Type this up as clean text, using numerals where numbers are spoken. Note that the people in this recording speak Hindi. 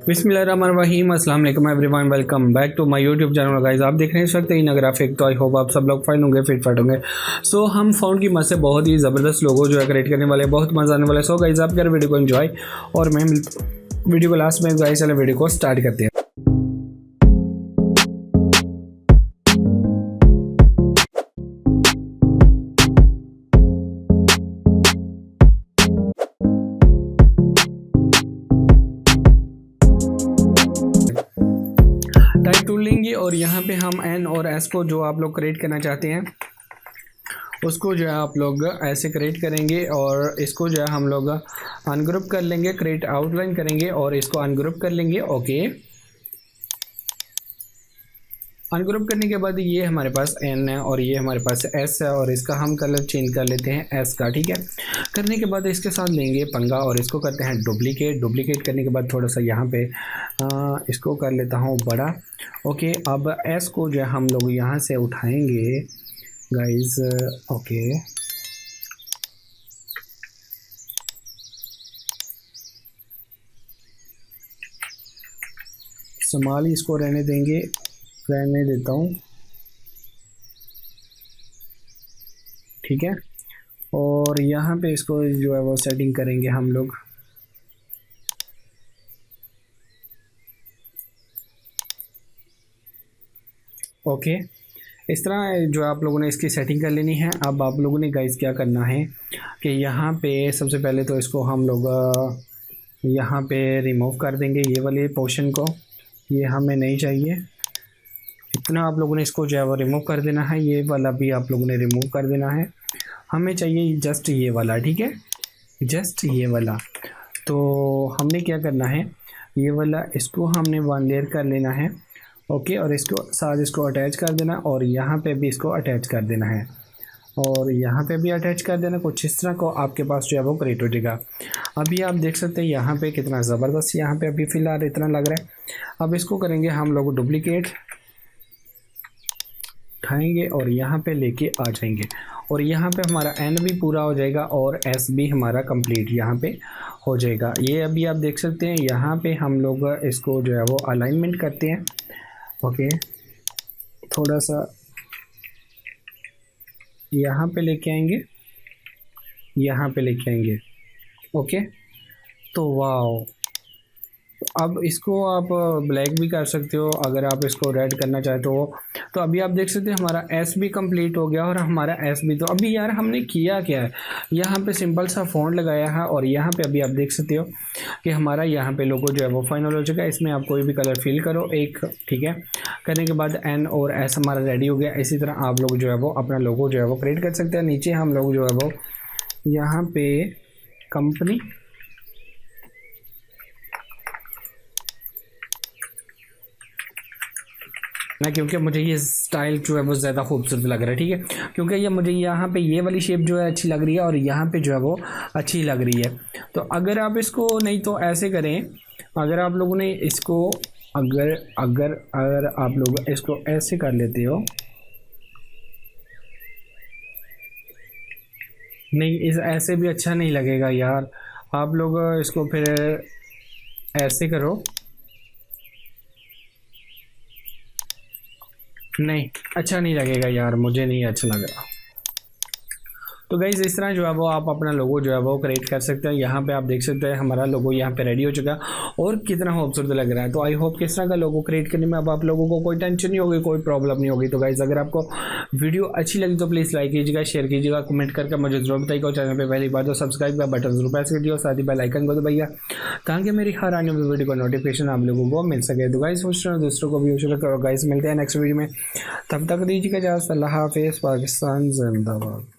बिस्मिल्लाहिर्रहमानिर्रहीम, अस्सलाम वालेकुम everyone, welcome back to my YouTube channel guys. आप देख रहे हैं इस वक्त इन ग्राफिक, तो आई होप आप सब लोग फाइन होंगे, फिट फाट होंगे। सो हम फाउंड की मदद से बहुत ही ज़बरदस्त लोगो जो है क्रिएट करने वाले, बहुत मज़ा आने वाला है। सो गाइस आप कर वीडियो को एंजॉय और मैं वीडियो को लास्ट में गाइस चले वीडियो को स्टार्ट करते हैं। टाइप टूल लेंगे और यहाँ पे हम एन और एस को जो आप लोग क्रिएट करना चाहते हैं उसको जो है आप लोग ऐसे क्रिएट करेंगे और इसको जो है हम लोग अनग्रुप कर लेंगे, क्रिएट आउटलाइन करेंगे और इसको अनग्रुप कर लेंगे। ओके, अनग्रुप करने के बाद ये हमारे पास एन है और ये हमारे पास एस है और इसका हम कलर चेंज कर लेते हैं एस का। ठीक है, करने के बाद इसके साथ लेंगे पंगा और इसको करते हैं डुप्लीकेट करने के बाद थोड़ा सा यहाँ पे इसको कर लेता हूँ बड़ा। ओके, अब एस को जो है हम लोग यहाँ से उठाएंगे गाइस। ओके, संभाली इसको रहने देता हूँ। ठीक है, और यहाँ पे इसको जो है वो सेटिंग करेंगे हम लोग। ओके, इस तरह जो आप लोगों ने इसकी सेटिंग कर लेनी है। अब आप लोगों ने गाइस क्या करना है कि यहाँ पे सबसे पहले तो इसको हम लोग यहाँ पे रिमूव कर देंगे, ये वाले पोर्शन को, ये हमें नहीं चाहिए। इतना आप लोगों ने इसको जो है वो रिमूव कर देना है। ये वाला भी आप लोगों ने रिमूव कर देना है। हमें चाहिए जस्ट ये वाला। ठीक है, जस्ट ये वाला। तो हमने क्या करना है, ये वाला इसको हमने वन लेयर कर लेना है। ओके, और इसको साथ इसको अटैच कर देना और यहाँ पे भी इसको अटैच कर देना है और यहाँ पे भी अटैच कर देना। कुछ इस तरह को आपके पास जो है वो क्रिएट हो जाएगा। अभी आप देख सकते हैं यहाँ पे कितना ज़बरदस्त यहाँ पे अभी फ़िलहाल इतना लग रहा है। अब इसको करेंगे हम लोग डुप्लीकेट, उठाएंगे और यहाँ पे लेके आ जाएंगे और यहाँ पे हमारा एन भी पूरा हो जाएगा और एस भी हमारा कंप्लीट यहाँ पे हो जाएगा। ये अभी आप देख सकते हैं यहाँ पे हम लोग इसको जो है वो अलाइनमेंट करते हैं। ओके, थोड़ा सा यहाँ पे लेके आएंगे, यहाँ पे लेके आएंगे। ओके, तो वाओ, अब इसको आप ब्लैक भी कर सकते हो अगर आप इसको रेड करना चाहते हो। तो अभी आप देख सकते हैं हमारा एस भी कंप्लीट हो गया और हमारा एस भी। तो अभी यार हमने किया क्या है, यहाँ पे सिंपल सा फ़ॉन्ट लगाया है और यहाँ पे अभी आप देख सकते हो कि हमारा यहाँ पे लोगो जो है वो फाइनल हो चुका है। इसमें आप कोई भी कलर फिल करो एक। ठीक है, करने के बाद एन और एस हमारा रेडी हो गया। इसी तरह आप लोग जो है वो अपना लोगो जो है वो क्रिएट कर सकते हैं। नीचे हम लोग जो है वो यहाँ पे कंपनी ना, क्योंकि मुझे ये स्टाइल जो है वो ज़्यादा खूबसूरत लग रहा है। ठीक है, क्योंकि ये मुझे यहाँ पे ये वाली शेप जो है अच्छी लग रही है और यहाँ पे जो है वो अच्छी लग रही है। तो अगर आप इसको नहीं तो ऐसे करें, अगर आप लोगों ने इसको अगर आप लोग इसको ऐसे कर लेते हो, नहीं इस ऐसे भी अच्छा नहीं लगेगा यार। आप लोग इसको फिर ऐसे करो, नहीं अच्छा नहीं लगेगा यार, मुझे नहीं अच्छा लग रहा। तो गाइज़ इस तरह जो है वो आप अपना लोगो जो है वो क्रिएट कर सकते हैं। यहाँ पे आप देख सकते हैं हमारा लोगो यहाँ पे रेडी हो चुका है और कितना खूबसूरत लग रहा है। तो आई होप कि इस तरह का लोगो क्रिएट करने में अब आप लोगों को कोई टेंशन नहीं होगी, कोई प्रॉब्लम नहीं होगी। तो गाइज़ अगर आपको वीडियो अच्छी लगी तो प्लीज़ लाइक कीजिएगा, शेयर कीजिएगा, कमेंट करके मुझे जरूर बताइएगा। चैनल पर पहली बार तो सब्सक्राइब का बटन जरूर प्रेस कीजिए और साथ ही बेल आइकन को दबाइएगा ताकि मेरी हर आने वाली वीडियो का नोटिफिकेशन आप लोगों को मिल सके। तो गाइज़ दूसरों को भी यूज करो। गाइज़ मिलते हैं नेक्स्ट वीडियो में, तब तक दीजिएगा इजाज़त। अल्लाह हाफिज़। पाकिस्तान जिंदाबाद।